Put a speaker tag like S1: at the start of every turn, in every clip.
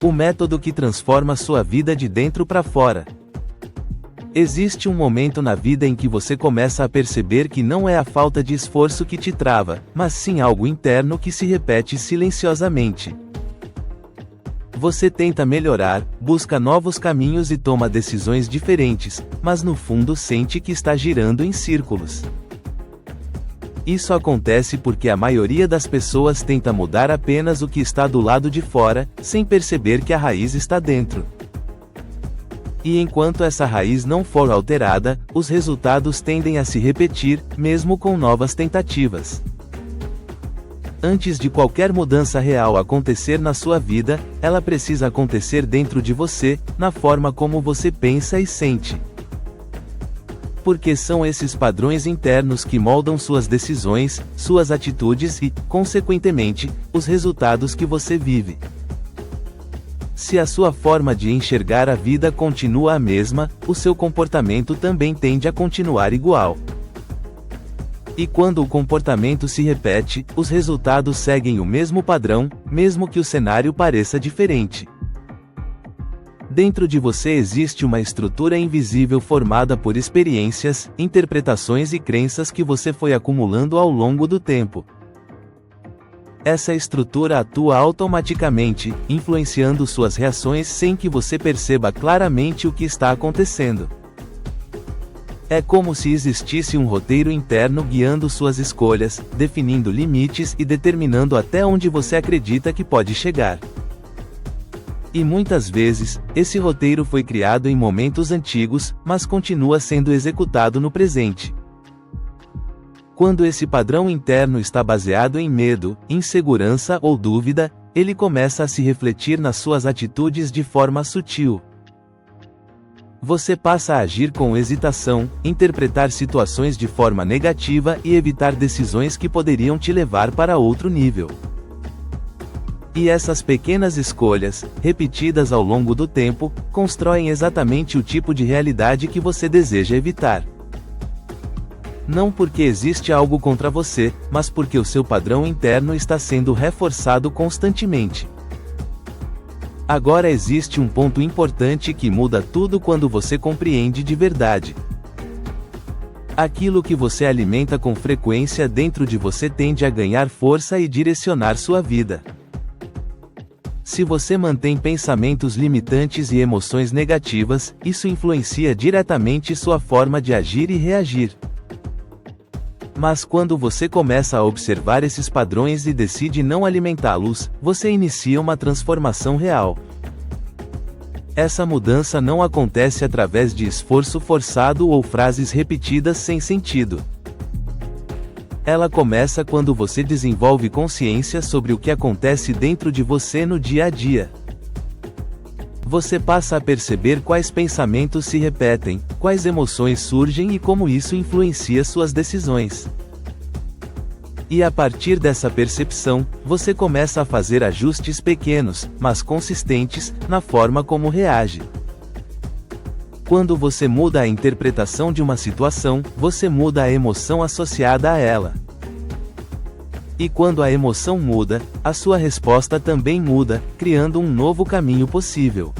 S1: O método que transforma sua vida de dentro para fora. Existe um momento na vida em que você começa a perceber que não é a falta de esforço que te trava, mas sim algo interno que se repete silenciosamente. Você tenta melhorar, busca novos caminhos e toma decisões diferentes, mas no fundo sente que está girando em círculos. Isso acontece porque a maioria das pessoas tenta mudar apenas o que está do lado de fora, sem perceber que a raiz está dentro. E enquanto essa raiz não for alterada, os resultados tendem a se repetir, mesmo com novas tentativas. Antes de qualquer mudança real acontecer na sua vida, ela precisa acontecer dentro de você, na forma como você pensa e sente. Porque são esses padrões internos que moldam suas decisões, suas atitudes e, consequentemente, os resultados que você vive. Se a sua forma de enxergar a vida continua a mesma, o seu comportamento também tende a continuar igual. E quando o comportamento se repete, os resultados seguem o mesmo padrão, mesmo que o cenário pareça diferente. Dentro de você existe uma estrutura invisível formada por experiências, interpretações e crenças que você foi acumulando ao longo do tempo. Essa estrutura atua automaticamente, influenciando suas reações sem que você perceba claramente o que está acontecendo. É como se existisse um roteiro interno guiando suas escolhas, definindo limites e determinando até onde você acredita que pode chegar. E muitas vezes, esse roteiro foi criado em momentos antigos, mas continua sendo executado no presente. Quando esse padrão interno está baseado em medo, insegurança ou dúvida, ele começa a se refletir nas suas atitudes de forma sutil. Você passa a agir com hesitação, interpretar situações de forma negativa e evitar decisões que poderiam te levar para outro nível. E essas pequenas escolhas, repetidas ao longo do tempo, constroem exatamente o tipo de realidade que você deseja evitar. Não porque existe algo contra você, mas porque o seu padrão interno está sendo reforçado constantemente. Agora existe um ponto importante que muda tudo quando você compreende de verdade. Aquilo que você alimenta com frequência dentro de você tende a ganhar força e direcionar sua vida. Se você mantém pensamentos limitantes e emoções negativas, isso influencia diretamente sua forma de agir e reagir. Mas quando você começa a observar esses padrões e decide não alimentá-los, você inicia uma transformação real. Essa mudança não acontece através de esforço forçado ou frases repetidas sem sentido. Ela começa quando você desenvolve consciência sobre o que acontece dentro de você no dia a dia. Você passa a perceber quais pensamentos se repetem, quais emoções surgem e como isso influencia suas decisões. E a partir dessa percepção, você começa a fazer ajustes pequenos, mas consistentes, na forma como reage. Quando você muda a interpretação de uma situação, você muda a emoção associada a ela. E quando a emoção muda, a sua resposta também muda, criando um novo caminho possível.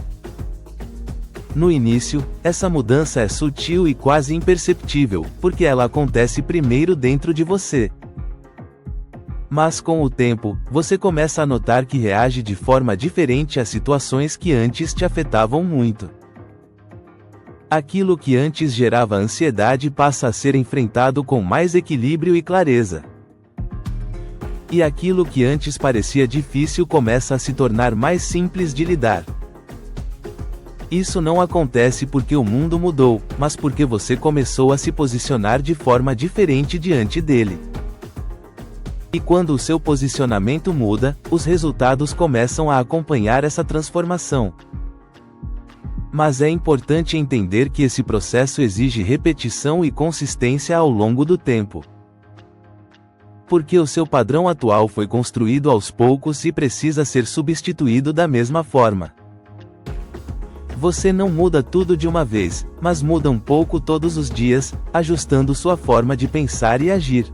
S1: No início, essa mudança é sutil e quase imperceptível, porque ela acontece primeiro dentro de você. Mas com o tempo, você começa a notar que reage de forma diferente a situações que antes te afetavam muito. Aquilo que antes gerava ansiedade passa a ser enfrentado com mais equilíbrio e clareza. E aquilo que antes parecia difícil começa a se tornar mais simples de lidar. Isso não acontece porque o mundo mudou, mas porque você começou a se posicionar de forma diferente diante dele. E quando o seu posicionamento muda, os resultados começam a acompanhar essa transformação. Mas é importante entender que esse processo exige repetição e consistência ao longo do tempo. Porque o seu padrão atual foi construído aos poucos e precisa ser substituído da mesma forma. Você não muda tudo de uma vez, mas muda um pouco todos os dias, ajustando sua forma de pensar e agir.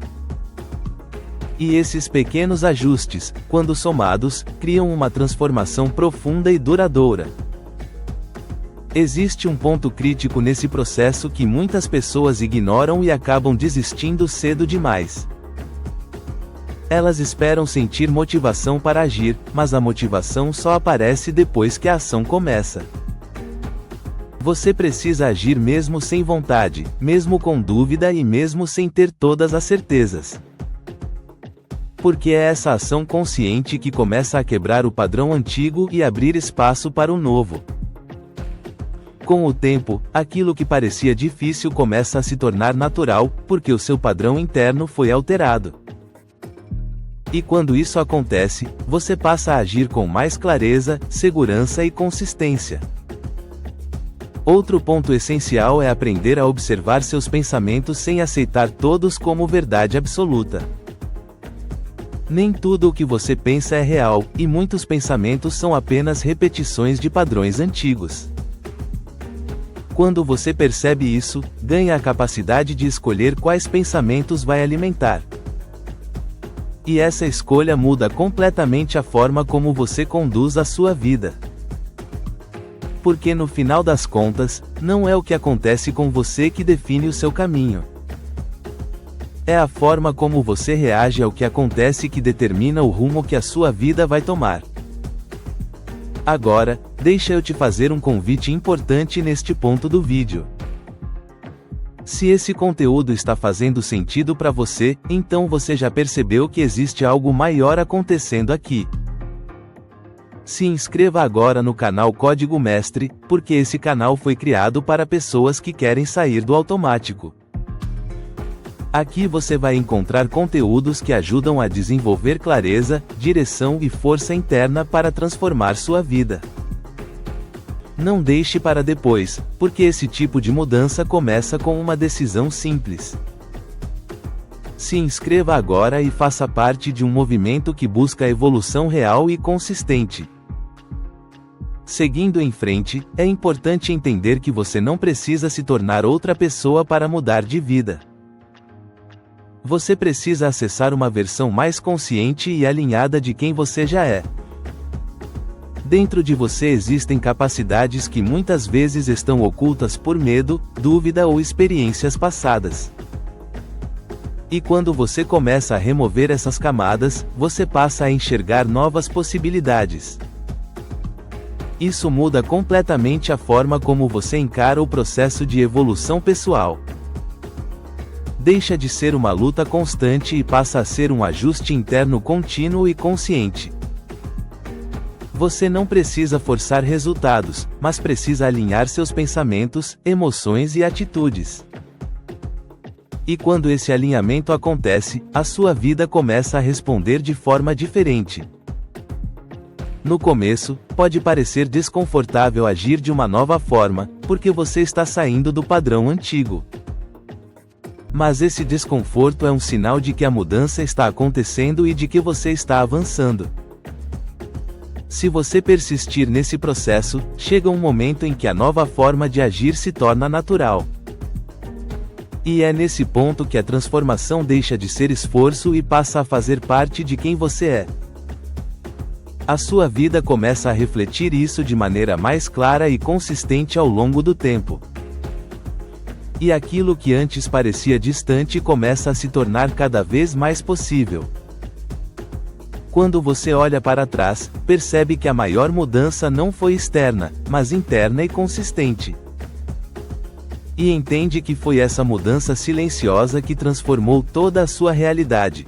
S1: E esses pequenos ajustes, quando somados, criam uma transformação profunda e duradoura. Existe um ponto crítico nesse processo que muitas pessoas ignoram e acabam desistindo cedo demais. Elas esperam sentir motivação para agir, mas a motivação só aparece depois que a ação começa. Você precisa agir mesmo sem vontade, mesmo com dúvida e mesmo sem ter todas as certezas. Porque é essa ação consciente que começa a quebrar o padrão antigo e abrir espaço para o novo. Com o tempo, aquilo que parecia difícil começa a se tornar natural, porque o seu padrão interno foi alterado. E quando isso acontece, você passa a agir com mais clareza, segurança e consistência. Outro ponto essencial é aprender a observar seus pensamentos sem aceitar todos como verdade absoluta. Nem tudo o que você pensa é real, e muitos pensamentos são apenas repetições de padrões antigos. Quando você percebe isso, ganha a capacidade de escolher quais pensamentos vai alimentar. E essa escolha muda completamente a forma como você conduz a sua vida. Porque no final das contas, não é o que acontece com você que define o seu caminho. É a forma como você reage ao que acontece que determina o rumo que a sua vida vai tomar. Agora, deixa eu te fazer um convite importante neste ponto do vídeo. Se esse conteúdo está fazendo sentido para você, então você já percebeu que existe algo maior acontecendo aqui. Se inscreva agora no canal Código Mestre, porque esse canal foi criado para pessoas que querem sair do automático. Aqui você vai encontrar conteúdos que ajudam a desenvolver clareza, direção e força interna para transformar sua vida. Não deixe para depois, porque esse tipo de mudança começa com uma decisão simples. Se inscreva agora e faça parte de um movimento que busca evolução real e consistente. Seguindo em frente, é importante entender que você não precisa se tornar outra pessoa para mudar de vida. Você precisa acessar uma versão mais consciente e alinhada de quem você já é. Dentro de você existem capacidades que muitas vezes estão ocultas por medo, dúvida ou experiências passadas. E quando você começa a remover essas camadas, você passa a enxergar novas possibilidades. Isso muda completamente a forma como você encara o processo de evolução pessoal. Deixa de ser uma luta constante e passa a ser um ajuste interno contínuo e consciente. Você não precisa forçar resultados, mas precisa alinhar seus pensamentos, emoções e atitudes. E quando esse alinhamento acontece, a sua vida começa a responder de forma diferente. No começo, pode parecer desconfortável agir de uma nova forma, porque você está saindo do padrão antigo. Mas esse desconforto é um sinal de que a mudança está acontecendo e de que você está avançando. Se você persistir nesse processo, chega um momento em que a nova forma de agir se torna natural. E é nesse ponto que a transformação deixa de ser esforço e passa a fazer parte de quem você é. A sua vida começa a refletir isso de maneira mais clara e consistente ao longo do tempo. E aquilo que antes parecia distante começa a se tornar cada vez mais possível. Quando você olha para trás, percebe que a maior mudança não foi externa, mas interna e consistente. E entende que foi essa mudança silenciosa que transformou toda a sua realidade.